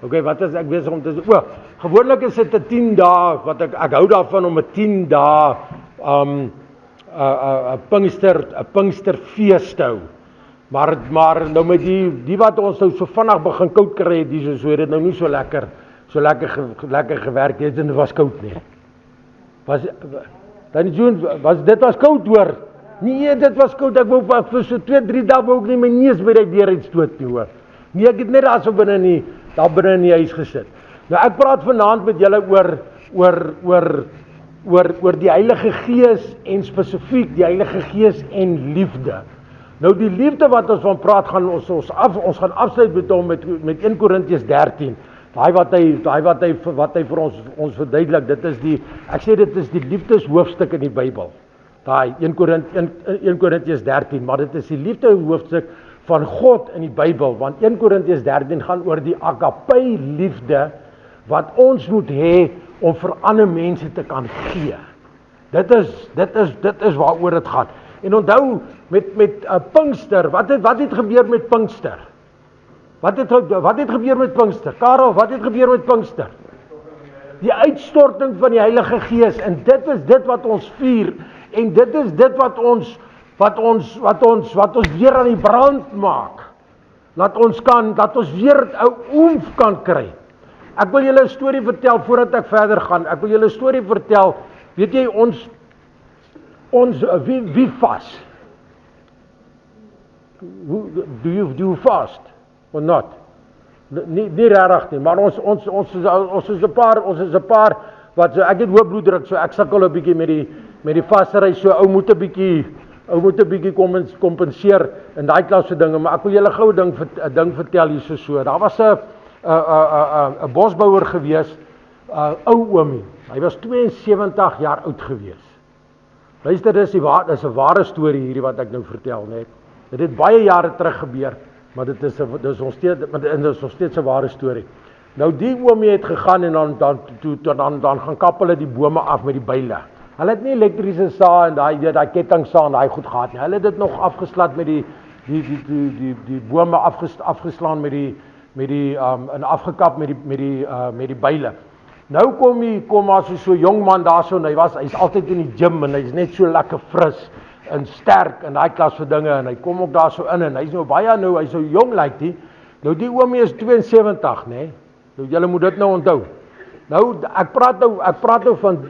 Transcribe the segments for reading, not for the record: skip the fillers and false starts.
Okay, wat is ek besig om te sê? Gewoonlik is dit 'n 10 dae wat ek hou daarvan om 'n 10 dae 'n Pinksterfees te hou. Maar nou met die wat ons nou so vinnig begin koud kry het hier so het dit nou nie so lekker gewerk het en dit was koud nie. Dit was koud hoor. Nee, dit was koud. Ek wou vir so 2-3 dae wou ek nie my neus by die deur uitstoot nie hoor. Nee, ek het net daar binne in die huis gesit. Nou ek praat vanaand met julle oor die Heilige Gees en spesifiek die Heilige Gees en liefde. Nou die liefde wat ons van praat gaan ons gaan afsluit met hom met 1 Korintiërs 13. Daai wat hy vir ons verduidelik. Dit is die liefdeshoofstuk in die Bybel. Daai 1 Korintiërs 13, maar dit is die liefdehoofstuk van God in die Bybel, want 1 Korintiërs 13 gaan oor die agape liefde wat ons moet hê om vir ander mense te kan gee. Dit is waaroor dit gaan. En onthou met Pinkster, wat het gebeur met Pinkster? Wat het gebeur met Pinkster? Karel, wat het gebeur met Pinkster? Die uitstorting van die Heilige Gees, en dit is dit wat ons vier, en dit is dit wat ons weer aan die brand maak. Dat ons weer 'n oomf kan kry. Ek wil julle 'n storie vertel voordat ek verder gaan. Ek wil julle 'n storie vertel. Weet jy wie vas? Do you fast or not? Nie regtig nie, maar ons is 'n paar wat so ek het hoë bloeddruk, so ek sukkel 'n bietjie met die vasery, so ou moet 'n bietjie kompenseer in daai klas van dinge, maar ek wil julle gou 'n ding vertel hierso so. Daar was 'n bosbouer gewees, ou oomie. Hy was 72 jaar oud gewees. Luister, dis 'n ware storie hierdie wat ek nou vertel, net. Dit het baie jare terug gebeur, maar dit is nog steeds 'n ware storie. Nou die oomie het gegaan en dan gaan kap hulle die bome af met die byle. Hulle het nie elektriese saai en daai kettingsaai en daai goed gehad nie. Hulle het dit nog afgeslat met die bome afgeslaan en afgekap met die byle. Nou kom maar so 'n jong man daarso en hy's altyd in die gym en hy's net so lekker fris en sterk en daai klas van dinge en hy kom ook daarso in en hy's nou hy's so jong lyk die. Nou die oomie is 72, nê? Nou julle moet dit nou onthou. Nou ek praat nou van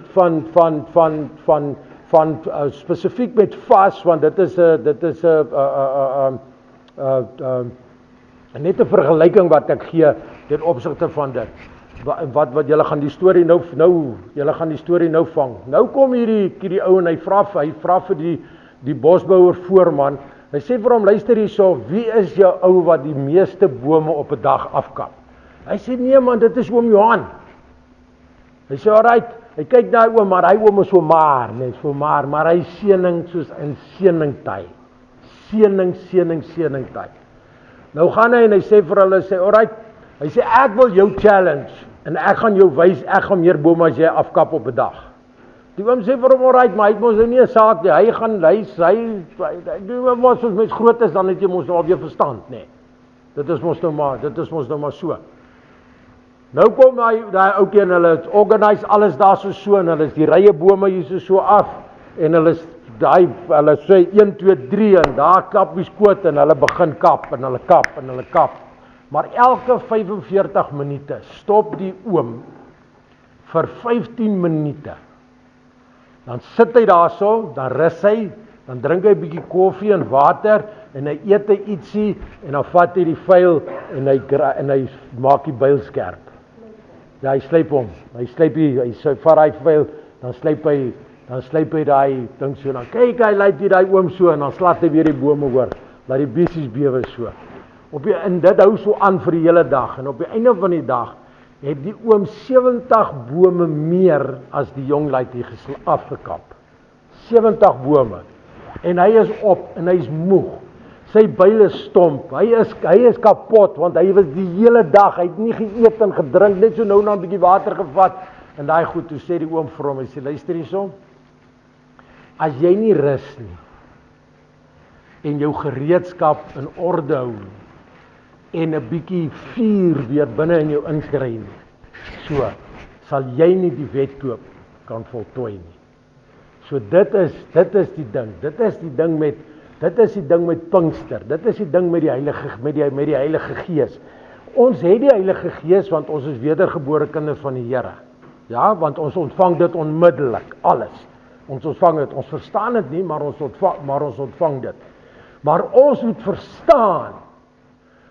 spesifiek met vas, want dit is net 'n vergelyking wat ek gee ten opsigte van dit. Wat julle gaan die storie nou vang. Nou kom hierdie ou en hy vra vir die bosbouer voorman. Hy sê vir hom, luister hierso, wie is jou ou wat die meeste bome op 'n dag afkap? Hy sê nee man, dit is oom Johan. Hy sê alright, hy kyk na oom, maar hy oom is so maar, maar hy seëning soos in seëningtyd. Seëningtyd. Nou gaan hy en hy sê vir hulle, alright, hy sê ek wil jou challenge en ek gaan jou wys, ek gaan meer bome as jy afkap op 'n dag. Die oom sê vir hom, alright, maar hy het mos nou nie 'n saak nie. Hy doen mos as mens groot is, dan het jy mos nou alweer verstand, nê. Dit is mos nou maar so. Nou kom daai ouetjie en hulle organise alles daar so en hulle is die rye bome hier so af en hulle sê 1 2 3 en daar klap die skoot en hulle begin kap en hulle kap. Maar elke 45 minute stop die oom vir 15 minute. Dan sit hy daarso, dan rus hy, dan drink hy 'n bietjie koffie en water en hy eet ietsie en dan vat hy die vuil en hy maak die byl skerp. Ja, hy slyp hom. Hy vat daai vuil, dan slyp hy daai ding so dan. Kyk, hy laat daai oom so en dan slat hy weer die bome hoor. Laat die besies bewe so. En dit hou so aan vir die hele dag en op die einde van die dag het die oom 70 bome meer as die jong laaitjie afgekap. 70 bome. En hy is op en hy's moeg. Sy byl is stomp. Hy is kapot want hy was die hele dag, hy het nie geëet en gedrink, net so nou na 'n bietjie water gevat en daai goed. Toe sê die oom vir hom, hy sê luister hierso. As jy nie rus nie en jou gereedskap in orde hou nie, en 'n bietjie vuur weer binne in jou inkry nie, so sal jy nie die wedloop kan voltooi nie. So dit is die ding. Dit is die ding met Pinkster. Dit is die ding met die Heilige Gees. Ons het die Heilige Gees want ons is wedergebore kinders van die Here. Ja, want ons ontvang dit onmiddellik, alles. Ons ontvang dit. Ons verstaan dit nie, maar ons ontvang dit. Maar ons moet verstaan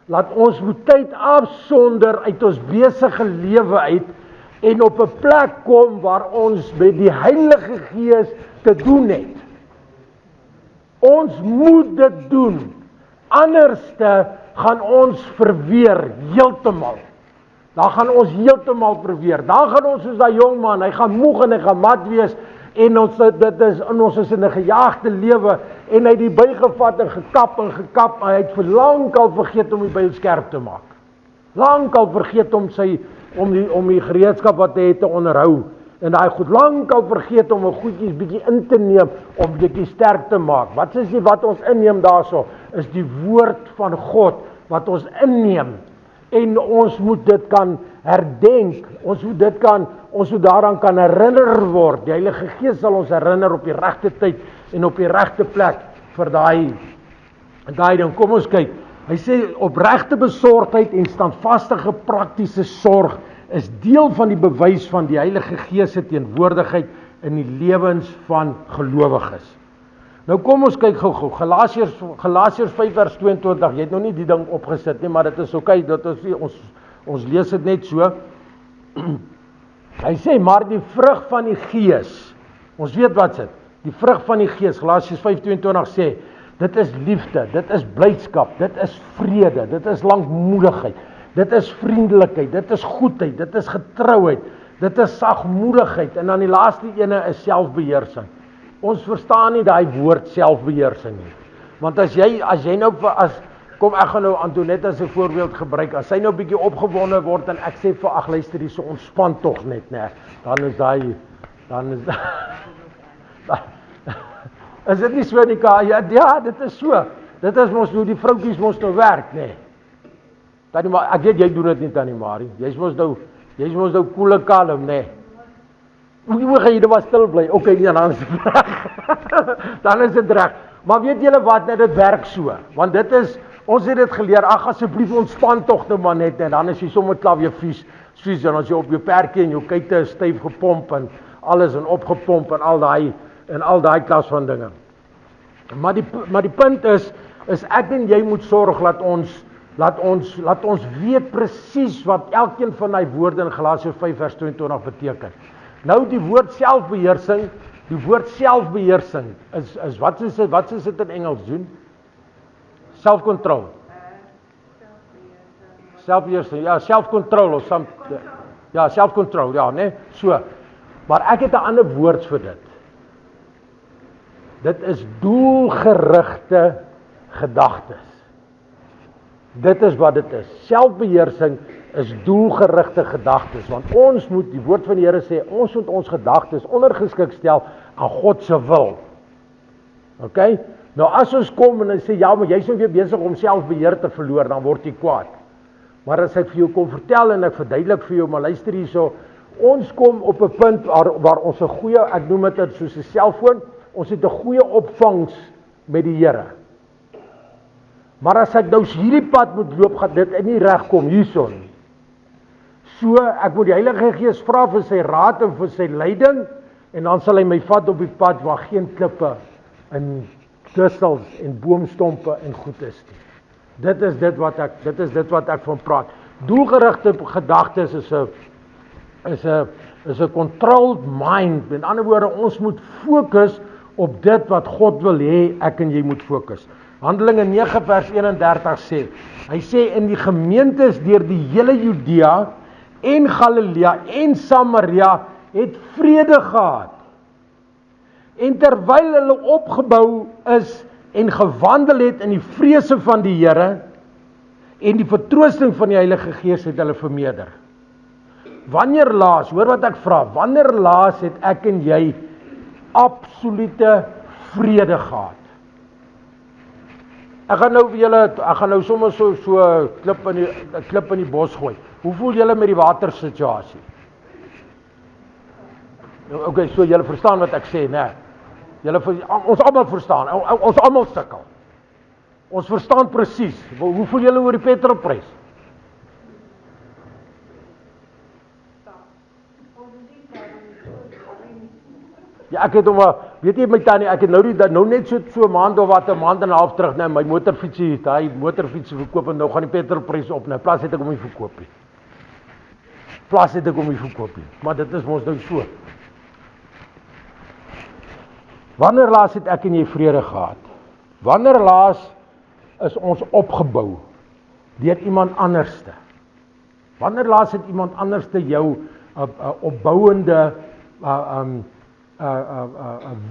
dat ons moet tyd afsonder uit ons besige lewe uit en op 'n plek kom waar ons met die Heilige Gees te doen het. Ons moet dit doen. Anderste gaan ons verweer heeltemal. Dan gaan ons heeltemal verweer. Dan gaan ons soos daai jong man, hy gaan moeg en hy gaan mat wees en ons is in 'n gejaagde lewe en hy het die by gevat en gekap en hy het vir lankal vergeet om die byl skerp te maak. Lankal vergeet om die gereedskap wat hy het te onderhou. En hy het lankal vergeet om 'n goedjies bietjie in te neem om bietjie sterk te maak. Wat is die wat ons inneem daarso? Is die woord van God wat ons inneem. En ons moet dit kan herdenk. Ons moet daaraan kan herinner word. Die Heilige Gees sal ons herinner op die regte tyd en op die regte plek vir daai ding. Kom ons kyk. Hy sê opregte besorgdheid en standvastige praktiese sorg is deel van die bewys van die Heilige Gees se teenwoordigheid in die lewens van gelowiges. Nou kom ons kyk gou-gou. Galasiërs 5 vers 22. Jy het nou nie die ding opgesit nie, maar dit is oké, ons lees dit net so. Hy sê maar die vrug van die Gees. Ons weet wat dit. Die vrug van die Gees. Galasiërs 5:22 sê dit is liefde, dit is blydskap, dit is vrede, dit is lankmoedigheid, dit is vriendelikheid, dit is goedheid, dit is getrouheid, dit is sagmoedigheid en dan die laaste ene is selfbeheersing. Ons verstaan nie daai woord selfbeheersing nie. Want as jy nou kom ek gaan nou Antoinette as 'n voorbeeld gebruik. As sy nou bietjie opgewonde word en ek sê vir ag luister hier so ontspan tog net, né? Dan is is dit nie so nie, ja, dit is so. Dit is mos hoe die vroutjies mos nou werk, né? Tannie maar ek weet jy doen dit nie Tannie Marie. Jy's mos nou koel en kalm, né? Hoe gaan jy nou maar stil bly? Okay, nee, dan is dit reg. Dan is dit reg. Maar weet julle wat, net dit werk so. Want dit is ons het dit geleer. Ag asseblief ontspan tog nou maar net en dan is jy sommer klaar weer vies en as jy op jou perkie en jou kuite is styf gepomp en alles en opgepomp en al daai klas van dinge. Maar die punt is ek en jy moet sorg laat ons weet presies wat elkeen van die woorde in Galasiërs 5 vers 22 beteken. Nou die woord selfbeheersing is wat is dit in Engels doen? Self-control. Selfbeheersing, ja, self-control of some ja, self-control, ja, né? So. Maar ek het 'n ander woord vir dit. Dit is doelgerigte gedagtes. Dit is wat dit is. Selfbeheersing is doelgerigte gedagtes, want ons moet, die woord van die Here sê, ons moet ons gedagtes ondergeskik stel aan God se wil. Okay? Nou as ons kom en hy sê, ja, maar jy's nou weer besig om selfbeheer te verloor, dan word jy kwaad. Maar as ek vir jou kom vertel en ek verduidelik vir jou, maar luister hierso, ons kom op 'n punt waar ons 'n goeie, ek noem dit soos 'n selfoon, ons het 'n goeie opvangs met die Here. Maar as ek nou hierdie pad moet loop, gaan dit nie regkom hierson nie. So, ek moet die Heilige Gees vra vir sy raad en vir sy leiding, en dan sal hy my vat op die pad waar geen klippe en kussels en boomstompe en goed is nie. Dit is dit wat ek van praat. Doelgerigte gedagtes is 'n controlled mind. Met ander woorde, ons moet fokus op dit wat God wil hê ek en jy moet fokus. Handelinge 9 vers 31 sê, hy sê in die gemeentes deur die hele Judea en Galilea en Samaria het vrede gehad. En terwyl hulle opgebou is en gewandel het in die vrese van die Here en die vertroosting van die Heilige Gees het hulle vermeerder. Wanneer laas, hoor wat ek vra, wanneer laas het ek en jy absolute vrede gehad? Ek gaan nou sommer so 'n klip in die bos gooi. Hoe voel julle met die water situasie? Okay, so julle verstaan wat ek sê, né? Ons almal verstaan. Ons almal sukkel. Ons verstaan presies. Hoe voel julle oor die petrolprys? Ja, ek het hom, weet jy my tannie, ek het nou net so 'n maand of wat, 'n maand en 'n half terug, my motorfietsie, daai motorfietsie verkoop en nou gaan die petrolprys op, nou plaas het ek hom nie verkoop nie. Maar dit is mos nou so. Wanneer laas het ek en jy vrede gehad? Wanneer laas is ons opgebou deur iemand anderste? Wanneer laas het iemand anderste jou opbouende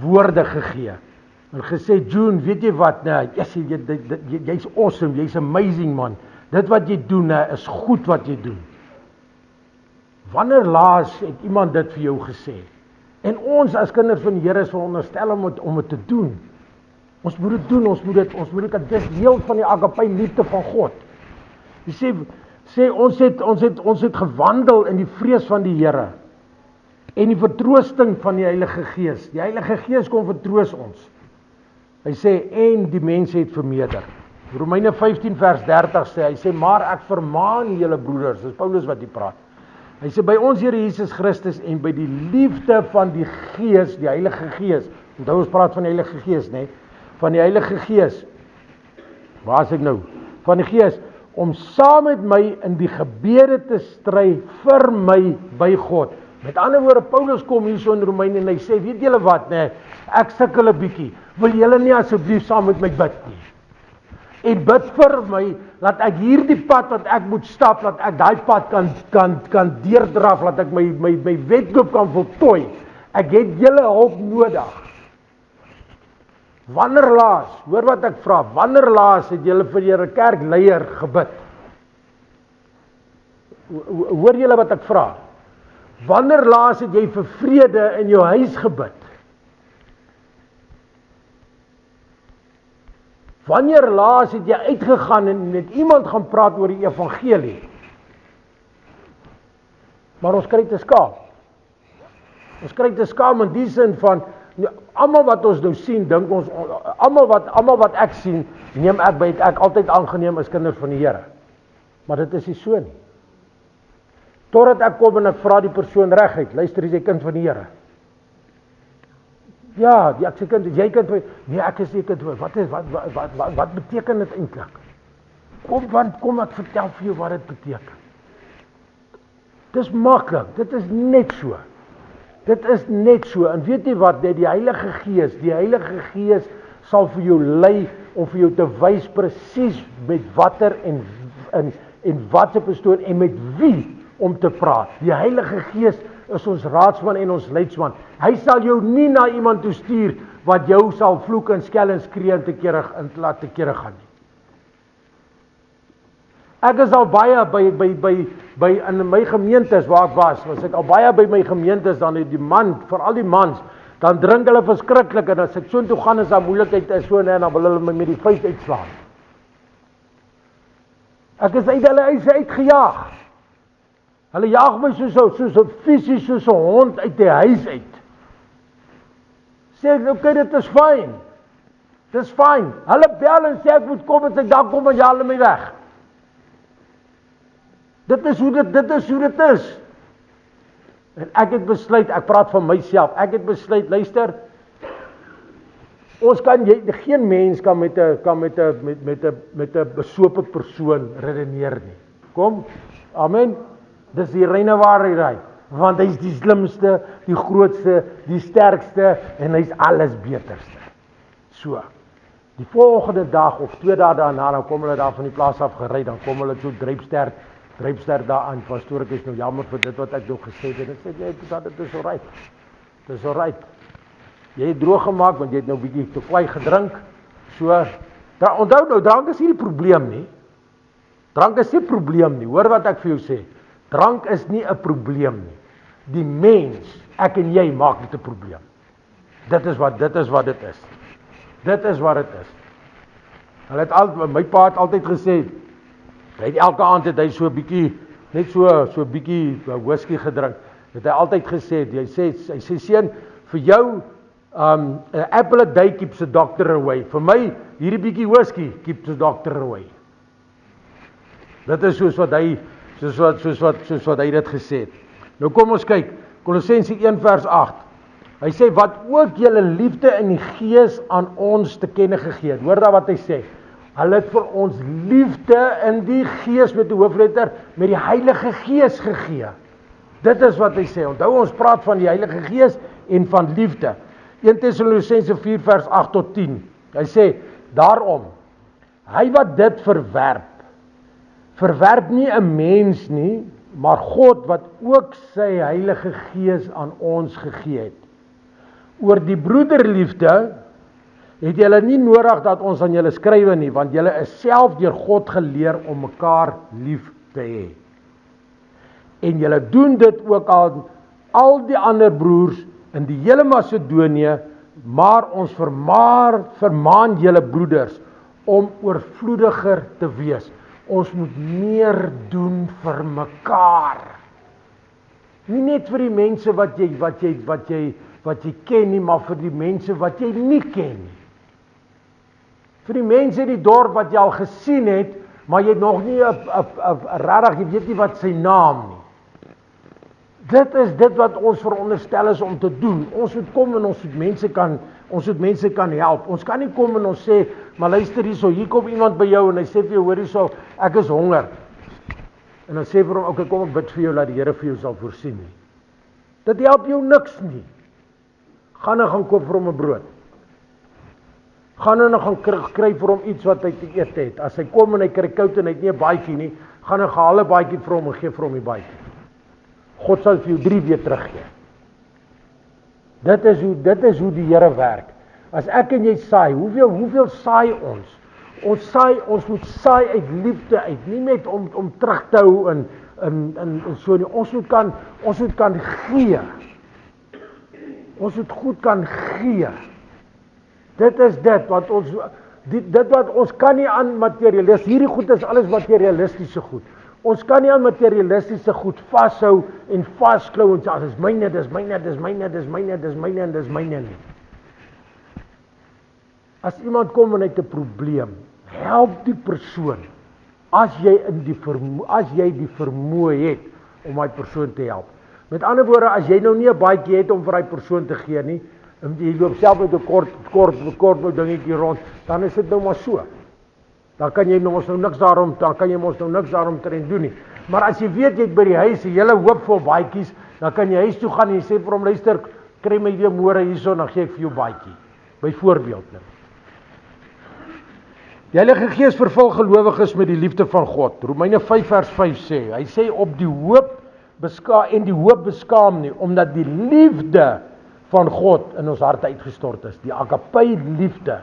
woorde gegee en gesê, June, weet jy wat, nee, jy's awesome, jy's amazing man, dit wat jy doen is goed wat jy doen. Wanneer laas het iemand dit vir jou gesê? En ons as kinders van die Here is veronderstel om dit te doen. Ons moet dit doen, ons moet dit, dis deel van die agape liefde van God. Jy sê ons het gewandel in die vrees van die Here en die vertroosting van die Heilige Gees. Die Heilige Gees kom vertroos ons. Hy sê, en die mense het vermeerder. Romeine 15 vers 30 sê, hy sê, maar ek vermaan julle broeders, dis Paulus wat hier praat. Hy sê, by ons Here Jesus Christus en by die liefde van die Gees, die Heilige Gees, onthou ons praat van die Heilige Gees, nee, van die Heilige Gees, waar is ek nou? Van die Gees, om saam met my in die gebede te stry vir my by God. Met ander woorde, Paulus kom hier so in Romeine en hy sê, weet julle wat, nee, ek sukkel 'n bietjie, wil julle nie asseblief saam met my bid nie? En bid vir my, laat ek hierdie pad wat ek moet stap, laat ek daai pad kan deurdraf, laat ek my wedloop kan voltooi. Ek het julle hulp nodig. Wanneer laas, hoor wat ek vra, wanneer laas het julle vir julle kerkleier gebid? Hoor julle wat ek vra? Wanneer laas het jy vir vrede in jou huis gebid? Wanneer laas het jy uitgegaan en met iemand gaan praat oor die evangelie? Maar ons kry te skaam. Ons kry te skaam in die sin van, almal wat ons nou sien, dink ons, almal wat ek sien, neem ek altyd aangeneem as kinders van die Here. Maar dit is nie so nie. Totdat ek kom en ek vra die persoon reguit, luister, is jy kind van die Here? Ja, ek sê kind, jy kind van, nee, ek is nie kind van, wat beteken dit eintlik? Kom ek vertel vir jou wat dit beteken. Dis maklik, dit is net so. Dit is net so, en weet jy wat, die Heilige Gees sal vir jou lei, om vir jou te wys presies met watter en wat se persoon en met wie om te praat. Die Heilige Gees is ons raadsman en ons leidsman. Hy sal jou nie na iemand toe stuur wat jou sal vloek en skel en skree en laat te kere gaan nie. Ek is al baie by in my gemeentes waar ek was ek al baie by my gemeentes, dan die man, veral die mans, dan drink hulle verskriklik en as ek so toe gaan is daar moeilikheid is so en dan wil hulle my met die vuist uitslaan. Ek is uit hulle huise uitgejaag. Hulle jaag my soos fisies soos 'n hond uit die huis uit. Sê ek, okay, dit is fyn. Dis fyn. Hulle bel en sê ek moet kom en sê dan kom en jy haal my weg. Dit is hoe dit is. En ek het besluit, ek praat van myself, ek het besluit, luister, geen mens kan met 'n besope persoon redeneer nie. Kom, amen. Dis die reine waarheid, want hy's die slimste, die grootste, die sterkste en hy's alles beterste. So, die volgende dag of 2 dae daarna, dan kom hulle daar van die plaas af gery, dan kom hulle so drypster daar aan, pastoor, ek is nou jammer vir dit wat ek nog gesê het, en ek sê, dit is alright, dit is alright. Jy het droog gemaak, want jy het nou bietjie te kwaai gedrink, so, onthou nou, drank is nie die probleem nie, drank is nie die probleem nie, hoor wat ek vir jou sê, drank is nie 'n probleem nie, die mens, ek en jy maak dit 'n probleem, dit is wat dit is, dit is wat dit is. Hulle het my pa het altyd gesê, hy het elke aand het hy so 'n bietjie, net so 'n bietjie whisky gedrink. Het hy altyd gesê, hy sê seun, vir jou, an apple a day keeps the doctor away. Vir my, hierdie bietjie whisky keeps the doctor away. Dit is soos wat hy dit gesê het. Nou kom ons kyk, Kolossense 1 vers 8. Hy sê, wat ook julle liefde in die gees aan ons te kenne gegee het. Hoor daar wat hy sê? Hulle het vir ons liefde in die gees met die hoofletter, met die Heilige Gees gegee. Dit is wat hy sê. Onthou, ons praat van die Heilige Gees en van liefde. 1 Tessalonisense 4 vers 8 tot 10. Hy sê, daarom, hy wat dit verwerp nie 'n mens nie, maar God wat ook sy Heilige Gees aan ons gegee het. Oor die broederliefde het julle nie nodig dat ons aan julle skrywe nie, want julle is self deur God geleer om mekaar lief te hê. En julle doen dit ook aan al die ander broers in die hele Macedonië, maar ons vermaan julle broeders om oorvloediger te wees. Ons moet meer doen vir mekaar. Nie net vir die mense wat jy ken nie, maar vir die mense wat jy nie ken nie. Vir die mense in die dorp wat jy al gesien het, maar jy het nog nie regtig, jy weet nie wat sy naam nie. Dit is dit wat ons veronderstel is om te doen. Ons moet kom en ons moet mense kan help. Ons kan nie kom en ons sê, maar luister hierso, hier kom iemand by jou en hy sê vir jou, hoor hierso, ek is honger. En dan sê vir hom, okay, kom ek bid vir jou, dat die Here vir jou sal voorsien nie. Dit help jou niks nie. Gaan en gaan koop vir hom 'n brood. Gaan en gaan kry vir hom iets wat hy te eet het. As hy kom en hy kry koud en hy het nie 'n baadjie nie, gaan en haal 'n baadjie vir hom en gee vir hom die baadjie. God sal vir jou 3 weer teruggee. Dit is hoe die Here werk. As ek en jy saai, hoeveel saai ons? Ons moet saai uit liefde uit, nie net om terug te hou en so nie. Ons moet kan gee. Ons moet goed kan gee. Dit is dit wat ons kan nie aan materialis. Hierdie goed is alles materialistiese goed. Ons kan nie aan materialistiese goed vashou en vasklou en sê, dis myne, dis myne, dis myne, dis myne, dis myne en dis myne nie. As iemand kom en hy het 'n probleem, help die persoon. As jy die vermoë het om daai persoon te help. Met ander woorde, as jy nou nie 'n baadjie het om vir daai persoon te gee nie, en jy loop self met 'n kort dingetjie rond, dan is dit nou maar so. Dan kan jy mos nou niks daarom te doen nie. Maar as jy weet jy het by die huis 'n hele hoop vol baadjies, dan kan jy huis toe gaan en jy sê vir hom, luister, kry my weer môre hierso, dan gee ek vir jou baadjie. Byvoorbeeld. Die Heilige Gees vervul gelowiges met die liefde van God. Romeine 5 vers 5 sê, hy sê op die hoop beskaam nie, omdat die liefde van God in ons harte uitgestort is. Die agape liefde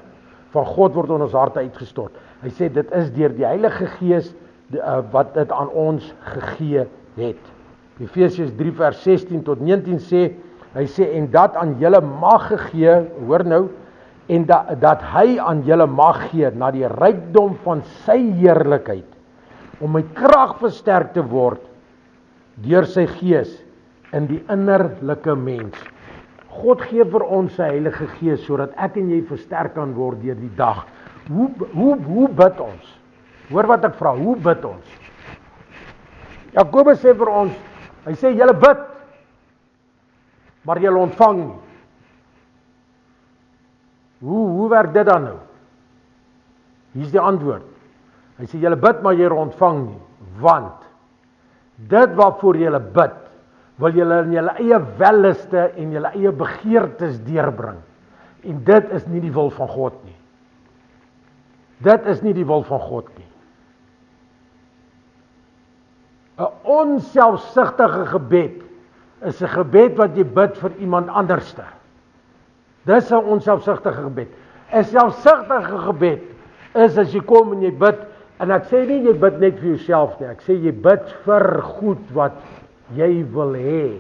van God word in ons harte uitgestort. Hy sê dit is deur die Heilige Gees wat dit aan ons gegee het. Efesiërs 3 vers 16 tot 19 sê, hy sê en dat aan julle mag gegee, hoor nou, en dat hy aan julle mag gee na die rykdom van sy heerlikheid, om met krag versterk te word deur sy Gees in die innerlike mens. God gee vir ons sy Heilige Gees sodat ek en jy versterk kan word deur die dag. Hoe bid ons? Hoor wat ek vra, hoe bid ons? Jakobus sê vir ons, hy sê julle bid, maar julle ontvang nie. Hoe werk dit dan nou? Hier is die antwoord. Hy sê julle bid, maar julle ontvang nie, want dit waarvoor julle bid, wil julle in julle eie welliste en julle eie begeertes deurbring. En dit is nie die wil van God nie. Dit is nie die wil van God nie. 'n Onselfsugtige gebed is 'n gebed wat jy bid vir iemand anderste. Dis 'n onselfsugtige gebed. 'n Selfsugtige gebed is as jy kom en jy bid, en ek sê nie jy bid net vir jouself nie, ek sê jy bid vir goed wat jy wil hê.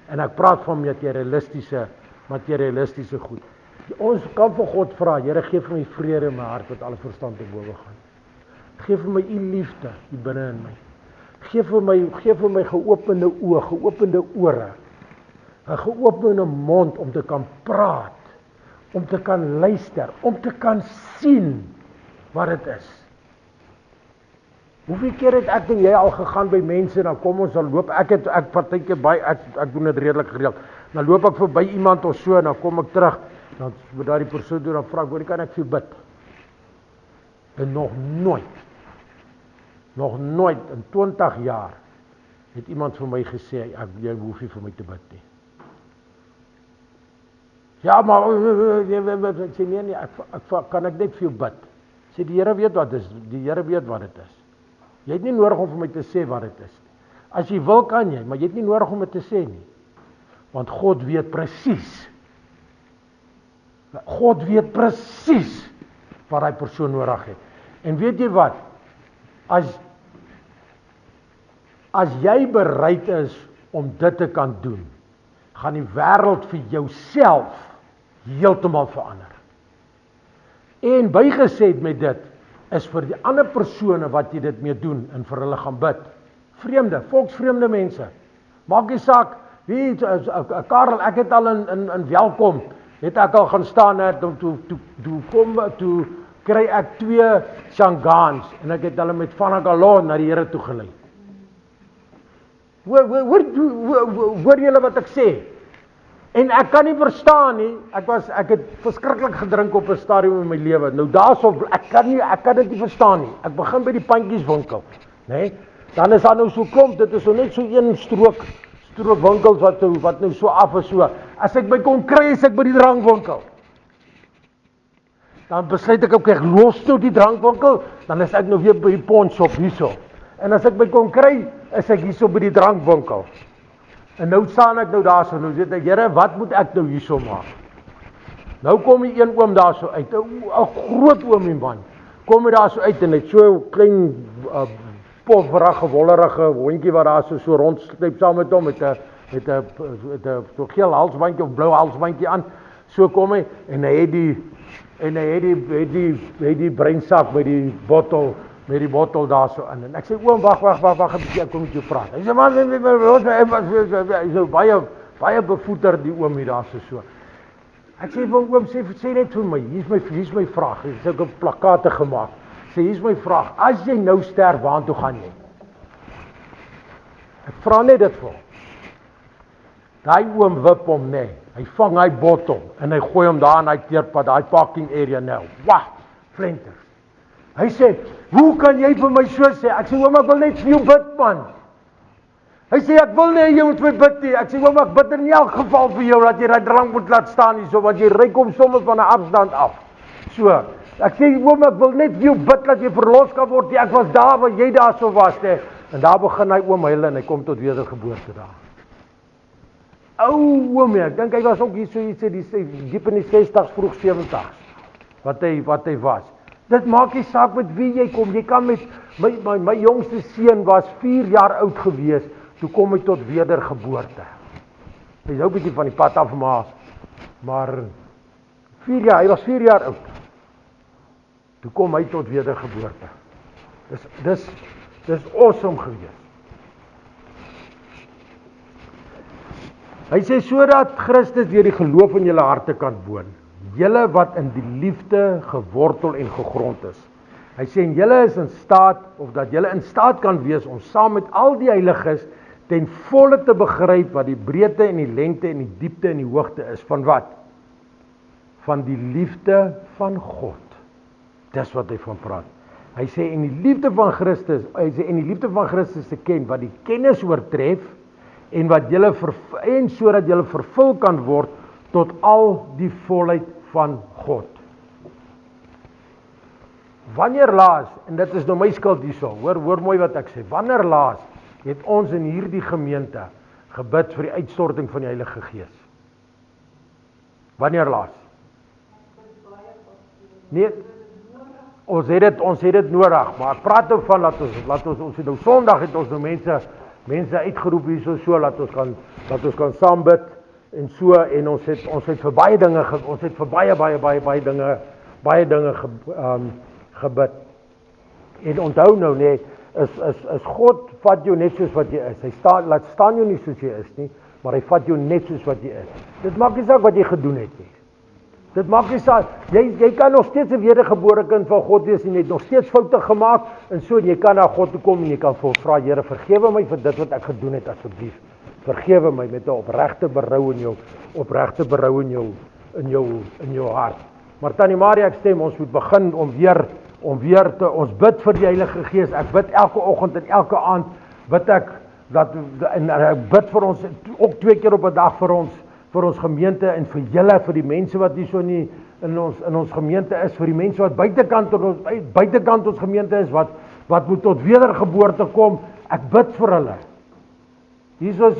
En ek praat van materialistiese goed. Ons kan vir God vra, Here, gee vir my vrede in my hart wat alle verstand te bowe gaan. Gee vir my u liefde hier binne in my. Gee vir my geopende oë, geopende ore, 'n geopende mond om te kan praat, om te kan luister, om te kan sien wat dit is. Hoeveel keer het ek en jy al gegaan by mense, dan kom ons al loop, ek partykeer baie, ek doen dit redelik gereeld, dan loop ek verby iemand of so, dan kom ek terug, dan met daardie persoon doen, dan vra ek, hoor, kan ek vir jou bid? En nog nooit in 20 jaar, het iemand vir my gesê, jy hoef nie vir my te bid nie. Ja, maar, ek sê nee, kan ek net vir jou bid? Sê, die Here weet wat is, die Here weet wat dit is. Jy het nie nodig om vir my te sê wat dit is. As jy wil, kan jy, maar jy het nie nodig om dit te sê nie. Want God weet presies. God weet presies wat die persoon nodig het. En weet jy wat? As jy bereid is om dit te kan doen, gaan die wêreld vir jouself heeltemal verander. En bygesê met dit, is vir die ander persone wat jy dit mee doen en vir hulle gaan bid. Vreemde, volksvreemde mense. Maak nie saak, wie, Karel, ek het al in welkom, het ek al gaan staan, toe kry ek 2 Shangaans, en ek het hulle met Vanagalon na die Here toe gelei. Hoor julle wat ek sê? En ek kan nie verstaan nie, ek het verskriklik gedrink op 'n stadium in my lewe. Nou daarso, ek kan dit nie verstaan nie. Ek begin by die pandjieswinkel, né? Dan is daar nou so klomp, dit is so net so een strook winkels wat nou so af is so. As ek by kon kry, is ek by die drankwinkel. Dan besluit ek, ek los nou die drankwinkel, dan is ek nou weer by die pawnshop hierso. En as ek by kon kry, is ek hierso by die drankwinkel. En nou staan ek nou daarso, nou sê ek, Here, wat moet ek nou hierso maak? Nou kom die een oom daarso uit, 'n groot oomie man, kom hy daarso uit en het so 'n klein pofferige, wollerige hondjie wat daarso so rondsluip saam met hom, met 'n so geel halsbandjie of blou halsbandjie aan. So kom hy en hy het die breinsak met die bottel daarso in. En ek sê, oom, wag 'n bietjie, ek kom met jou praat. Hy sê, man, hy so baie bevoeter die oom hier daarso so. Ek sê, oom, sê net vir my, hier's my vraag. Ek het plakate gemaak. Sê, hier's my vraag. As jy nou sterf, waartoe gaan jy? Ek vra net dit vir hom. Daai oom wip hom, nee. Hy vang hy bottel en hy gooi hom daar in daai teerpad, daai parking area nou. Wag, flenter. Hy sê, hoe kan jy vir my so sê? Ek sê, oom, ek wil net vir jou bid, man. Hy sê, ek wil nie, jy moet my bid nie. Ek sê, oom, ek bid in elk geval vir jou, dat jy daai drank moet laat staan nie, so, want jy ryk hom sommer van 'n afstand af. So, ek sê, oom, ek wil net vir jou bid, dat jy verlos kan word. Ek was daar, waar jy daar so was, hè. En daar begin hy oom huil, en hy kom tot wedergeboorte daar. Ou oom, ek dink hy was ook hier so iets, diep in die 60s, vroeg 70s, wat hy was. Dit maak nie saak met wie jy kom, jy kan met, my jongste seun was 4 jaar oud gewees, toe kom hy tot wedergeboorte. Hy is ook 'n bietjie van die pad af, maar 4 jaar, hy was 4 jaar oud, toe kom hy tot wedergeboorte. Dis awesome gewees. Hy sê, sodat Christus deur die geloof in julle harte kan woon, julle wat in die liefde gewortel en gegrond is. Hy sê, en julle is in staat, of dat julle in staat kan wees, om saam met al die heiliges, ten volle te begryp, wat die breedte en die lengte en die diepte en die hoogte is, van wat? Van die liefde van God. Dis wat hy van praat. Hy sê, en die liefde van Christus te ken, wat die kennis oortref, en sodat julle vervul kan word tot al die volheid van God. Wanneer laas, en dit is nou my skuld hierso, hoor mooi wat ek sê, wanneer laas het ons in hierdie gemeente gebid vir die uitstorting van die Heilige Gees? Wanneer laas? Nee, ons het dit nodig, maar ek praat nou van, laat ons nou Sondag het ons nou mense uitgeroep hierso so, laat ons kan saam bid, en so, en ons het vir baie dinge, ons het vir baie dinge gebid. En onthou nou, nee, is God vat jou net soos wat jy is. Hy laat staan jou nie soos jy is nie, maar hy vat jou net soos wat jy is. Dit maak nie saak wat jy gedoen het nie. Dit maak nie saak, jy kan nog steeds 'n wedergebore kind van God wees en jy het nog steeds foute gemaak, en so, en jy kan na God toe kom en jy kan vra, Here, vergewe my vir dit wat ek gedoen het, asseblief. Vergewe my met 'n opregte berou in jou hart. Maar Tannie Maria, ek stem, ons moet begin om weer ons bid vir die Heilige Gees. Ek bid elke oggend en elke aand, bid ek, en ek bid vir ons, ook 2 keer op 'n dag vir ons gemeente, en vir julle, vir die mense wat hier so in ons gemeente is, vir die mense wat buitekant ons gemeente is, wat moet tot wedergeboorte kom, ek bid vir hulle. Hier is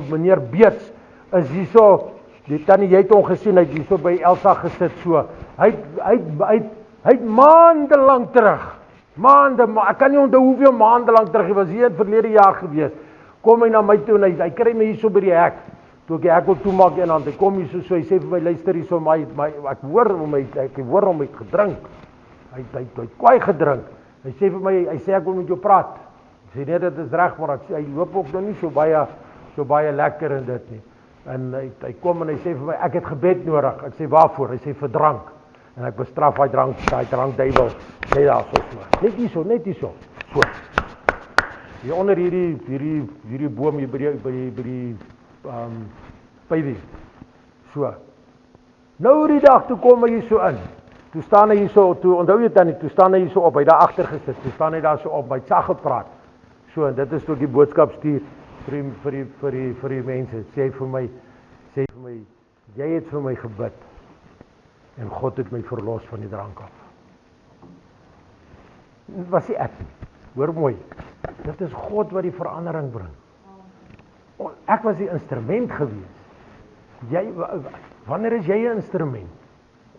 meneer Beets, is hier so, die tannie, jy het hom gesien, hy het hier so by Elsa gesit, so, hy het maande lang terug, ek kan nie onthou hoeveel maande lang terug, hy was hier in verlede jaar gewees, kom hy na my toe, en hy kry my hier so by die hek, toe ek die hek wil toemaak, en hy kom hier so, hy sê vir my, luister hier so, ek hoor hom, hy het gedrink, hy het kwaai gedrink, hy sê vir my, hy sê ek wil met jou praat, ek sê nee, dit is reg, maar hy loop ook nog nie so baie lekker in dit nie, en hy kom en hy sê vir my, ek het gebed nodig, ek sê waarvoor, hy sê vir drank, en ek bestraf hy drankduiwel, sê daar so, net hier so, hier onder hierdie boom hier by die Pywie, so, nou die dag, toe kom hy hier so in, toe staan hy hier so, onthou jy tannie, toe staan hy hier so op, hy daar agter gesit, toe staan hy daar so op, hy het sag gepraat, so, en dit is toe die boodskap stuur, vir die mense, sê vir my, jy het vir my gebid, en God het my verlos van die drank af. Dit was nie ek nie, hoor mooi, dit is God wat die verandering bring. Ek was die instrument gewees. Wanneer is jy 'n instrument?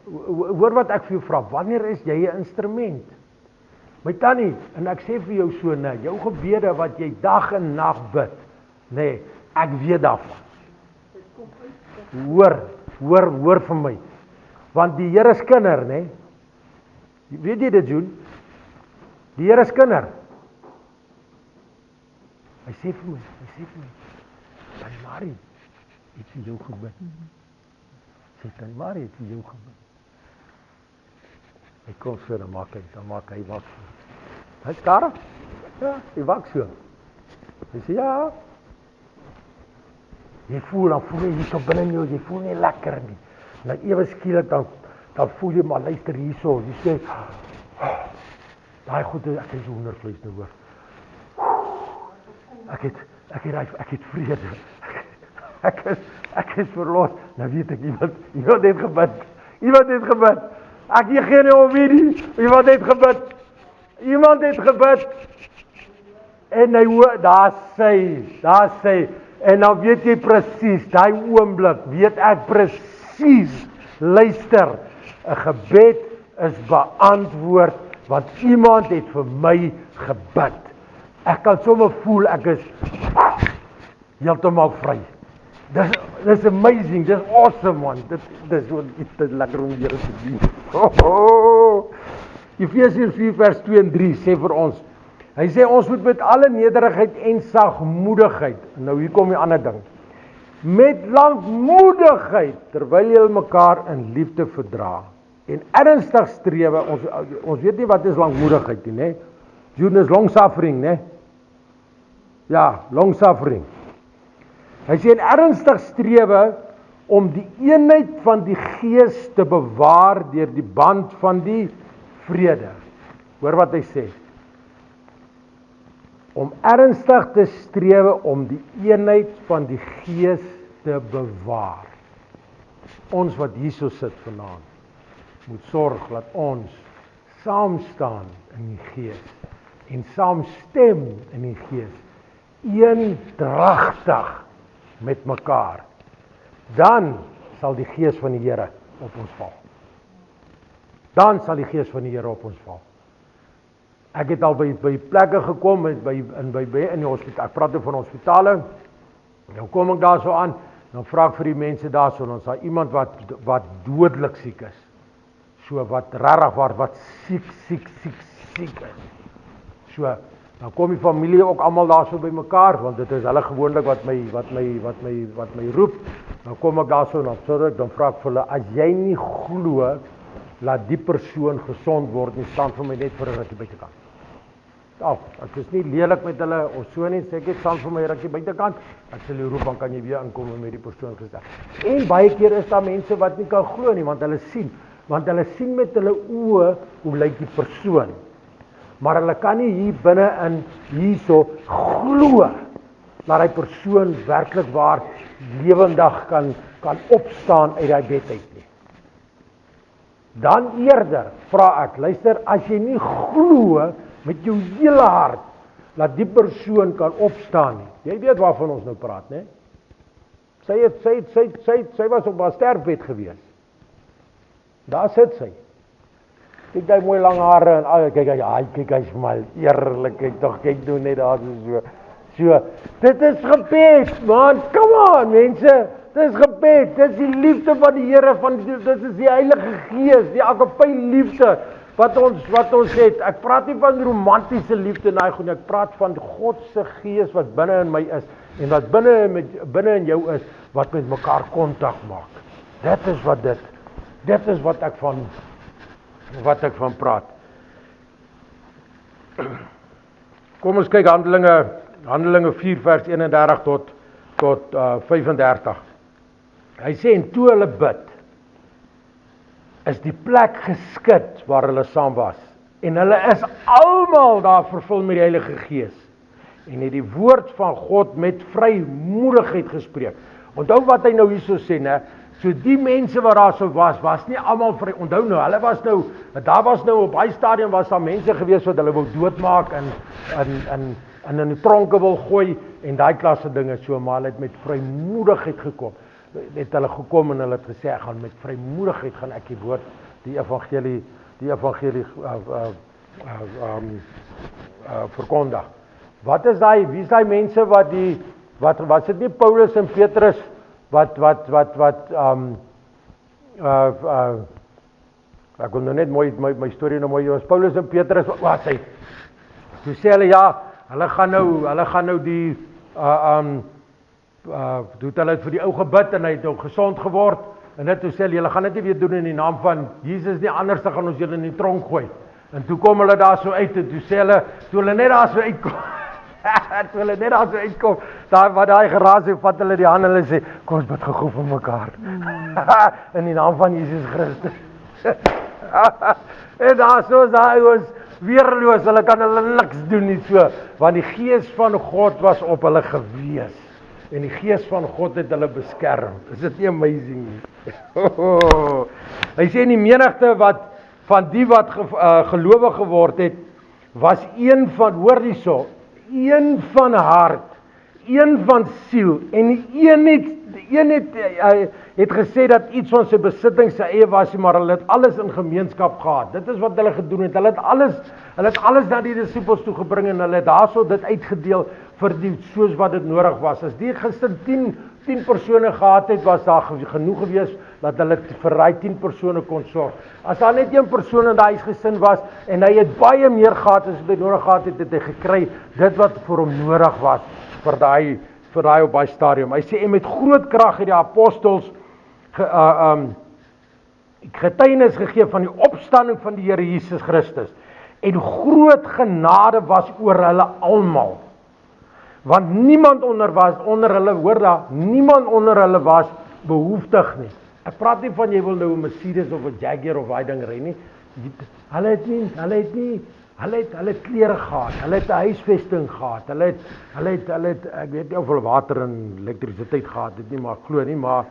Hoor wat ek vir jou vra, wanneer is jy 'n instrument? My tannie, en ek sê vir jou so, nee, jou gebede wat jy dag en nag bid, nee, ek weet daarvan. Hoor vir my. Want die Here is kinder, nee. Weet jy dit, June? Die Here is kinder. Hy sê vir my, Tannie Marie, het vir jou gebid. Sê Tannie Marie, het vir jou gebid. Hy kom so, dan maak hy wak so. Hy is karig? Ja, hy wak so. Hy sê, ja. Dan voel jy hier so binne jou, jy voel nie lekker nie. En dan ewe skielik, dan voel jy, maar luister hier so, jy sê, daai goed, ek het so hoendervleis nou hoor. Ek het vrede. Ek is verlos. Nou weet ek, iemand het gebid. Ek gee geen opinie. Iemand het gebid. En hy hoor, daar sê, en dan weet jy presies, daai oomblik, weet ek presies, luister, 'n gebed is beantwoord, want iemand het vir my gebid. Ek kan sommer voel, ek is heeltemal vry. Dis amazing, dis awesome man, dit is lekker om die Here te dien. Efesiërs 4 vers 2 en 3 sê vir ons, hy sê ons moet met alle nederigheid en sagmoedigheid, nou hier kom die ander ding, met lankmoedigheid, terwyl julle mekaar in liefde verdra, en ernstig strewe, ons weet nie wat is lankmoedigheid nie, né? June is long suffering, né? Ja, long suffering. Hy sê in ernstig strewe om die eenheid van die Gees te bewaar deur die band van die vrede. Hoor wat hy sê. Om ernstig te strewe om die eenheid van die Gees te bewaar. Ons wat hierso sit vanaand, moet sorg dat ons saam staan in die Gees en saam stem in die Gees, eendragtig met mekaar. Dan sal die Gees van die Here op ons val. Ek het al by plekke gekom, in die hospitaal, ek praat van hospitale, nou kom ek daar so aan, Dan vra ek vir die mense daarso, dan is daar iemand wat dodelik siek is. So wat rarig wat siek is. So, dan kom die familie ook almal daarso by mekaar, want dit is hulle gewoonlik wat my roep. Dan kom ek daarso en dan vra ek vir hulle, as jy nie glo, laat die persoon gesond word, nie staan vir my net vir 'n rukkie buitekant. Ek is nie lelik met hulle of so nie, sê ek het staan vir my rukkie buitekant, ek sal jou roep, dan kan jy weer inkom en met die persoon gesê. En baie keer is daar mense wat nie kan glo nie, want hulle sien met hulle oë hoe lyk die persoon. Maar hulle kan nie hier binne in hierso glo dat die persoon werklik waar lewendig kan opstaan uit daai bed uit nie. Dan eerder vra ek, luister, as jy nie glo met jou hele hart dat die persoon kan opstaan nie. Jy weet waarvan ons nou praat, né? Sy was op haar sterfbed gewees. Daar sit sy. Kyk die mooi lang hare en kyk hy's mal eerlik, kyk nou net daar so. Dit is gebed, man. Come on, mense. Dit is gebed. Dit is die liefde van die Here, dit is die Heilige Gees, die agape liefde wat ons het. Ek praat nie van romantiese liefde nie, ek praat van God se Gees wat binne in my is en wat binne in jou is, wat met mekaar kontak maak. Dit is wat ek van praat. Kom ons kyk Handelinge 4 vers 31 tot 35. Hy sê, en toe hulle bid, is die plek geskit waar hulle saam was. En hulle is almal daar vervul met die Heilige Gees. En het die woord van God met vrymoedigheid gespreek. Onthou wat hy nou hierso sê, né? So die mense wat daar so was nie almal vry. Onthou nou, daar was nou op baie stadium was daar mense gewees wat hulle wou doodmaak en in die tronke wil gooi en daai klasse dinge so, maar hulle het met vrymoedigheid gekom. Het hulle gekom en hulle het gesê, ek gaan met vrymoedigheid gaan ek die woord, die evangelie verkondig. Wie is daai mense wat sit nie Paulus en Petrus ek wil nou net mooi my storie nou mooi was. Paulus en Petrus was hy. Toe sê hulle hulle gaan nou die toe hulle vir die ou gebid en hy het ook gesond geword en dit toe sê hulle gaan dit nie weer doen in die naam van Jesus nie, anders dan gaan ons julle in die tronk gooi. En toe kom hulle daar so uit en toe sê hulle toe hulle net daar so uitkom, daar wat daai geraas het, vat hulle die hand en hulle sê, kom ons bid gou vir mekaar. In die naam van Jesus Christus. En daar so is daai ouens weerloos, hulle kan hulle niks doen nie so, want die Gees van God was op hulle gewees. En die Gees van God het hulle beskerm. Is dit nie amazing nie? Hy sê in die menigte van die wat gelowig geword het, was een van, hoor hierso, een van hart, een van siel, en die een het gesê dat iets van sy besitting sy eie was, maar hulle het alles in gemeenskap gehad. Dit is wat hulle gedoen het. Hulle het alles na die disippels toe gebring en hulle het daarso dit uitgedeel vir die soos wat dit nodig was. As die gesin 10 persone gehad het, was daar genoeg gewees dat hulle vir daai 10 persone kon sorg. As daar net 1 persoon in daai gesin was en hy het baie meer gehad as wat hy nodig gehad het hy gekry dit wat vir hom nodig was vir daai op daai stadium. Hy sê en met groot krag het die apostels getuienis gegee van die opstanding van die Here Jesus Christus. En groot genade was oor hulle almal. Want niemand onder hulle, hoor daar, niemand onder hulle was behoeftig nie. Ek praat nie van jy wil nou 'n Mercedes of 'n Jaguar of daai ding ry nie. Hulle het klere gehad, hulle het 'n huisvesting gehad, hulle het ek weet nie of hulle water en elektrisiteit gehad het nie, maar ek glo nie, maar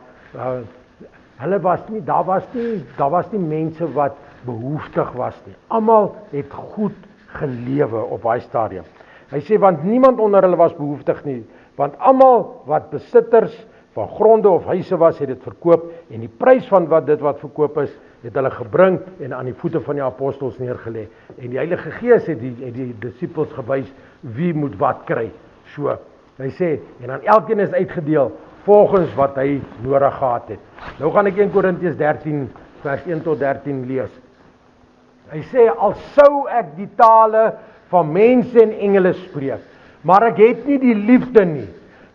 daar was nie mense wat behoeftig was nie. Almal het goed gelewe op daai stadium. Hy sê want niemand onder hulle was behoeftig nie, want almal wat besitters van gronde of huise was, het dit verkoop en die prys van wat verkoop is, het hulle gebring en aan die voete van die apostels neergelê. En die Heilige Gees het die disippels gewys wie moet wat kry. So, hy sê en aan elkeen is uitgedeel volgens wat hy nodig gehad het. Nou gaan ek 1 Korintiërs 13 vers 1 tot 13 lees. Hy sê, al sou ek die tale van mense en engele spreek, maar ek het nie die liefde nie,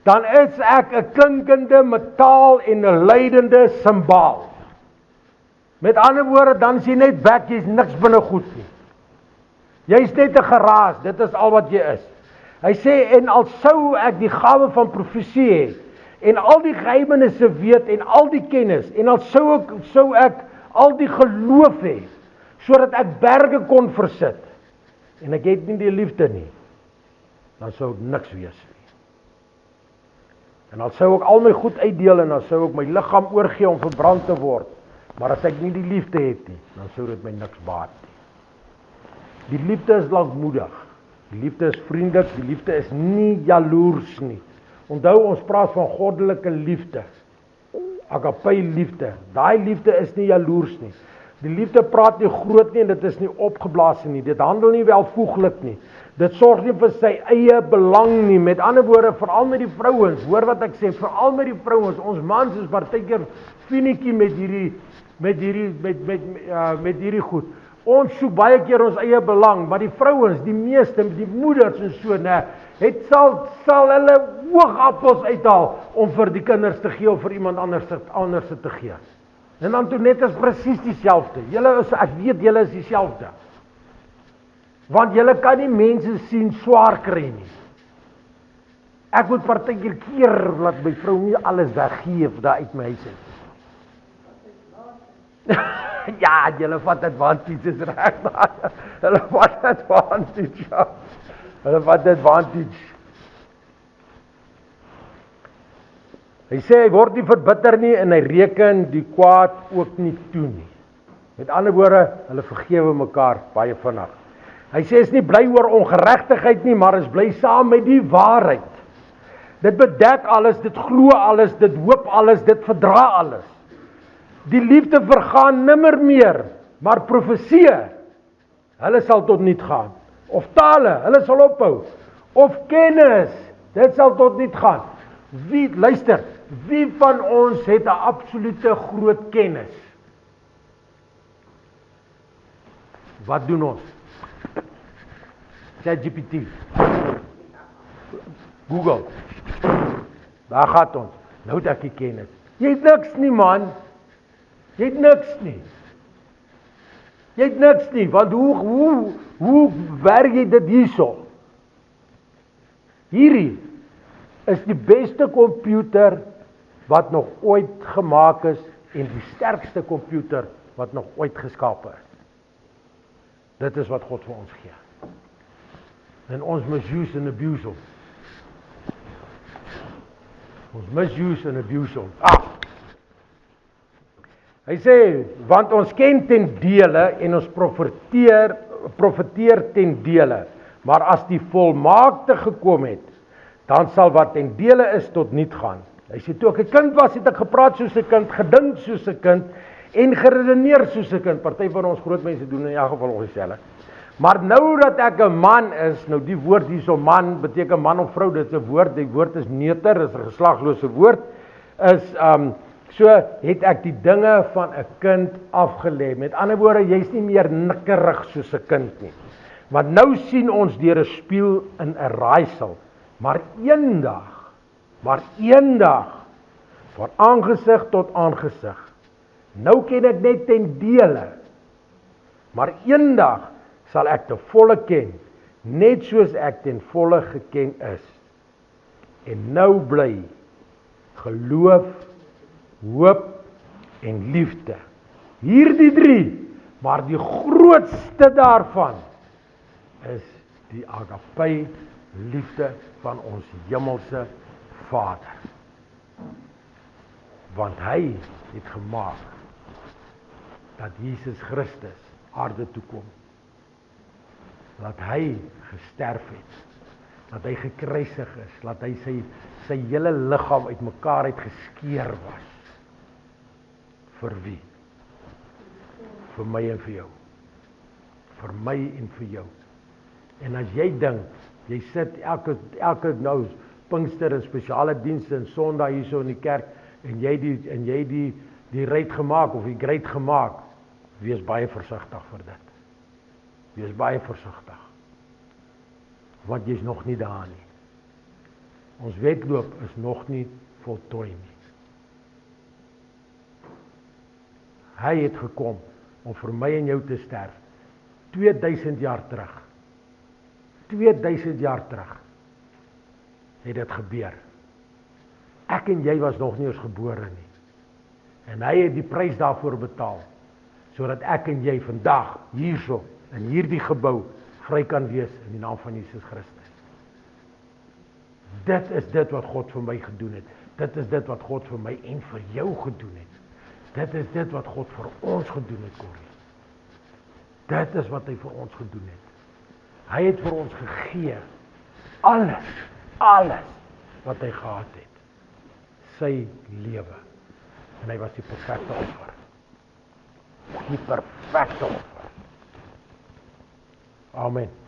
dan is ek 'n klinkende metaal en 'n lydende simbaal. Met ander woorde, dan is jy net weg, jy's niks binne goed nie. Jy's net 'n geraas, dit is al wat jy is. Hy sê, en al sou ek die gawe van profesie hê, en al die geheimenisse weet, en al die kennis, en al sou ek al die geloof hê, sodat ek berge kon versit, en ek het nie die liefde nie, dan sou ek niks wees nie. En al sou ek al my goed uitdeel, en dan sou ek my liggaam oorgee om verbrand te word, maar as ek nie die liefde het nie, dan sou dit my niks baat nie. Die liefde is lankmoedig, die liefde is vriendelik, die liefde is nie jaloers nie. Onthou, ons praat van goddelike liefde, agape liefde, daai liefde is nie jaloers nie. Die liefde praat nie groot nie en dit is nie opgeblaas nie, dit handel nie welvoeglik nie, dit sorg nie vir sy eie belang nie, met ander woorde, veral met die vrouens, hoor wat ek sê, veral met die vrouens, ons mans is partykeer finietjie met hierdie goed. Ons soek baie keer ons eie belang, maar die vrouens, die meeste, die moeders en so, sal hulle oogappels uithaal om vir die kinders te gee of vir iemand anders te gee. En dan toe net is presies dieselfde. Ek weet julle is dieselfde. Want julle kan nie mense sien swaar kry nie. Ek moet partykeer keer laat my vrou nie alles weggee daar uit my huis uit. Ja, julle vat advantage, is reg daar. Hulle vat advantage, ja. Hulle vat advantage. Hy sê, hy word nie verbitter nie en hy reken die kwaad ook nie toe nie. Met ander woorde, hulle vergewe mekaar baie vinnig. Hy sê, is nie bly oor ongeregtigheid nie, maar is bly saam met die waarheid. Dit bedek alles, dit glo alles, dit hoop alles, dit verdra alles. Die liefde vergaan nimmer meer, maar profeseë, hulle sal tot niet gaan. Of tale, hulle sal ophou. Of kennis, dit sal tot niet gaan. Luister, wie van ons het 'n absolute groot kennis? Wat doen ons? ChatGPT. Google. Daar gaan ons. Nou het ek die kennis. Jy het niks nie, man. Jy het niks nie. Jy het niks nie, want hoe werk jy dit hierso? Hierdie is die beste komputer wat nog ooit gemaak is en die sterkste komputer wat nog ooit geskape is. Dit is wat God vir ons gee. En ons misuse en abuse hom. Ons misuse en abuse hom. Hy sê, want ons ken ten dele en ons profeteer ten dele, maar as die volmaakte gekom het, dan sal wat ten dele is tot niet gaan. Hy sê, toe ek 'n kind was, het ek gepraat soos 'n kind, gedink soos 'n kind, en geredeneer soos 'n kind. Party van ons groot mense doen in elk geval ongeselle. Maar nou dat ek 'n man is, nou die woord hierso man, beteken man of vrou, dit is 'n woord, die woord is neuter, is 'n geslaglose woord, so het ek die dinge van 'n kind afgelê. Met ander woorde, jy's nie meer nikkerig soos 'n kind nie. Want nou sien ons deur 'n spieël in 'n raaisel, maar eendag, van aangesig tot aangesig. Nou ken ek net ten dele, maar eendag sal ek te volle ken, net soos ek ten volle geken is. En nou bly geloof, hoop en liefde. Hierdie 3, maar die grootste daarvan is die agape liefde van ons hemelse Vader. Want hy het gemaak dat Jesus Christus aarde toe kom. Dat hy gesterf het. Dat hy gekruisig is. Dat hy sy hele liggaam uitmekaar het geskeur was. Vir wie? Vir my en vir jou. Vir my en vir jou. En as jy dink, jy sit elke nou Pinkster en spesiale dienste en Sondag hier so in die kerk en jy die ryd gemaak of die great gemaak, wees baie versigtig vir dit. Wees baie versigtig. Want jy's nog nie daar nie. Ons wedloop is nog nie voltooi nie. Hy het gekom om vir my en jou te sterf. 2000 jaar terug. 2000 jaar terug het dit gebeur. Ek en jy was nog nie eens gebore nie. En hy het die prys daarvoor betaal, sodat ek en jy vandag hierso in hierdie gebou vry kan wees in die naam van Jesus Christus. Dit is dit wat God vir my gedoen het. Dit is dit wat God vir my en vir jou gedoen het. Dit is dit wat God vir ons gedoen het, Corrie. Dit is wat hy vir ons gedoen het. Hy het vir ons gegee alles wat hy gehad het. Sy lewe. En hy was die perfekte offer. Die perfekte offer. Amen.